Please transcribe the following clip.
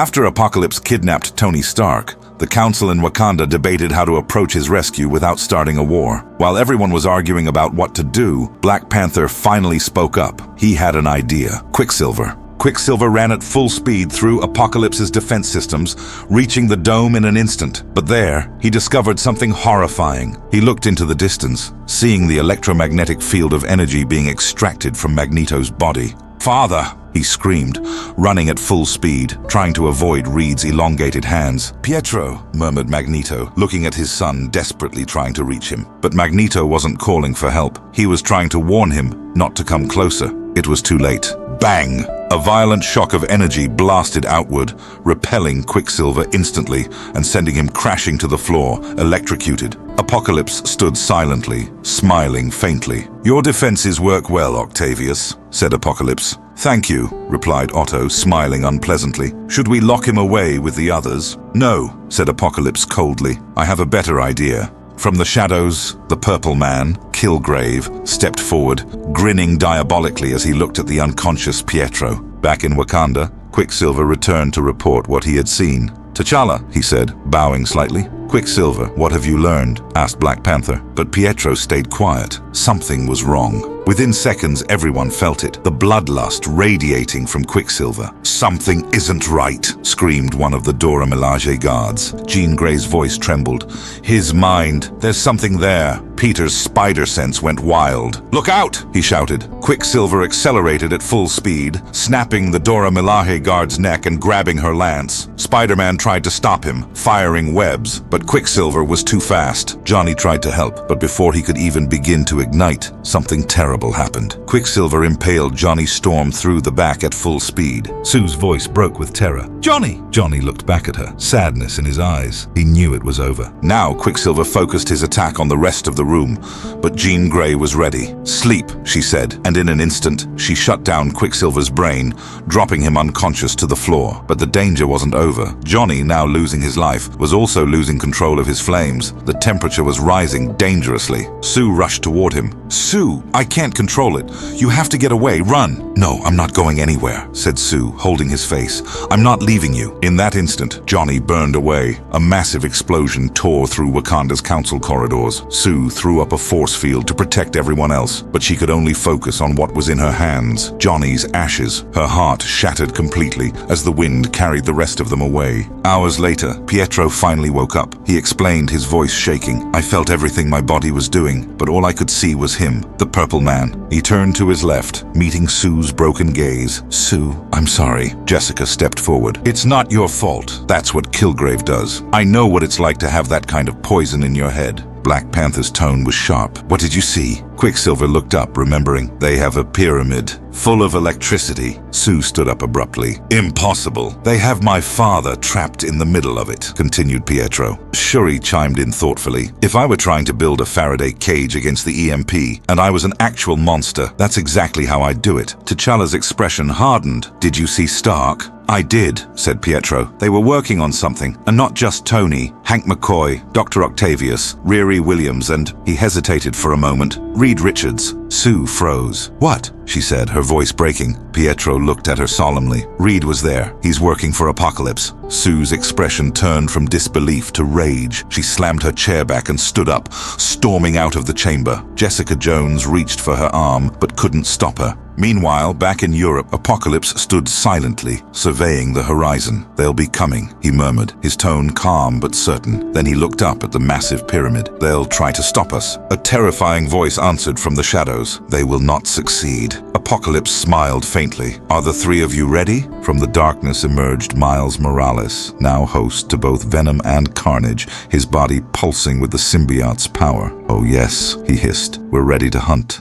After Apocalypse kidnapped Tony Stark, the council in Wakanda debated how to approach his rescue without starting a war. While everyone was arguing about what to do, Black Panther finally spoke up. He had an idea: Quicksilver. Quicksilver ran at full speed through Apocalypse's defense systems, reaching the dome in an instant. But there, he discovered something horrifying. He looked into the distance, seeing the electromagnetic field of energy being extracted from Magneto's body. "Father!" he screamed, running at full speed, trying to avoid Reed's elongated hands. "Pietro," murmured Magneto, looking at his son, desperately trying to reach him. But Magneto wasn't calling for help. He was trying to warn him not to come closer. It was too late. Bang! A violent shock of energy blasted outward, repelling Quicksilver instantly and sending him crashing to the floor, electrocuted. Apocalypse stood silently, smiling faintly. "Your defenses work well, Octavius," said Apocalypse. "Thank you," replied Otto, smiling unpleasantly. "Should we lock him away with the others?" "No," said Apocalypse coldly. "I have a better idea." From the shadows, the Purple Man, Kilgrave, stepped forward, grinning diabolically as he looked at the unconscious Pietro. Back in Wakanda, Quicksilver returned to report what he had seen. "T'Challa," he said, bowing slightly. "Quicksilver, what have you learned?" asked Black Panther. But Pietro stayed quiet. Something was wrong. Within seconds, everyone felt it, the bloodlust radiating from Quicksilver. "Something isn't right," screamed one of the Dora Milaje guards. Jean Grey's voice trembled. "His mind, there's something there." Peter's spider sense went wild. "Look out!" he shouted. Quicksilver accelerated at full speed, snapping the Dora Milaje guard's neck and grabbing her lance. Spider-Man tried to stop him, firing webs, but Quicksilver was too fast. Johnny tried to help, but before he could even begin to ignite, something terrible happened. Quicksilver impaled Johnny Storm through the back at full speed. Sue's voice broke with terror. "Johnny!" Johnny looked back at her, sadness in his eyes. He knew it was over. Now Quicksilver focused his attack on the rest of the room, but Jean Grey was ready. "Sleep," she said, and in an instant, she shut down Quicksilver's brain, dropping him unconscious to the floor. But the danger wasn't over. Johnny, now losing his life, was also losing control of his flames. The temperature was rising dangerously. Sue rushed toward him. "Sue, I can't control it. You have to get away. Run." "No, I'm not going anywhere," said Sue, holding his face. "I'm not leaving you." In that instant, Johnny burned away. A massive explosion tore through Wakanda's council corridors. Sue threw up a force field to protect everyone else, but she could only focus on what was in her hands, Johnny's ashes. Her heart shattered completely as the wind carried the rest of them away. Hours later, Pietro finally woke up. He explained, his voice shaking. "I felt everything my body was doing, but all I could see was him, the Purple Man." He turned to his left, meeting Sue's broken gaze. "Sue, I'm sorry." Jessica stepped forward. "It's not your fault. That's what Kilgrave does. I know what it's like to have that kind of poison in your head." Black Panther's tone was sharp. "What did you see?" Quicksilver looked up, remembering. "They have a pyramid full of electricity." Sue stood up abruptly. "Impossible. They have my father trapped in the middle of it," continued Pietro. Shuri chimed in thoughtfully. "If I were trying to build a Faraday cage against the EMP, and I was an actual monster, that's exactly how I'd do it." T'Challa's expression hardened. "Did you see Stark?" "I did," said Pietro. "They were working on something, and not just Tony. Hank McCoy, Dr. Octavius, Riri Williams, and," he hesitated for a moment, "Reed Richards." Sue froze. "What?" she said, her voice breaking. Pietro looked at her solemnly. "Reed was there. He's working for Apocalypse." Sue's expression turned from disbelief to rage. She slammed her chair back and stood up, storming out of the chamber. Jessica Jones reached for her arm, but couldn't stop her. Meanwhile, back in Europe, Apocalypse stood silently, surveying the horizon. "They'll be coming," he murmured, his tone calm but certain. Then he looked up at the massive pyramid. "They'll try to stop us." A terrifying voice answered from the shadows. "They will not succeed." Apocalypse smiled faintly. "Are the three of you ready?" From the darkness emerged Miles Morales, now host to both Venom and Carnage, his body pulsing with the symbiote's power. "Oh yes," he hissed. "We're ready to hunt."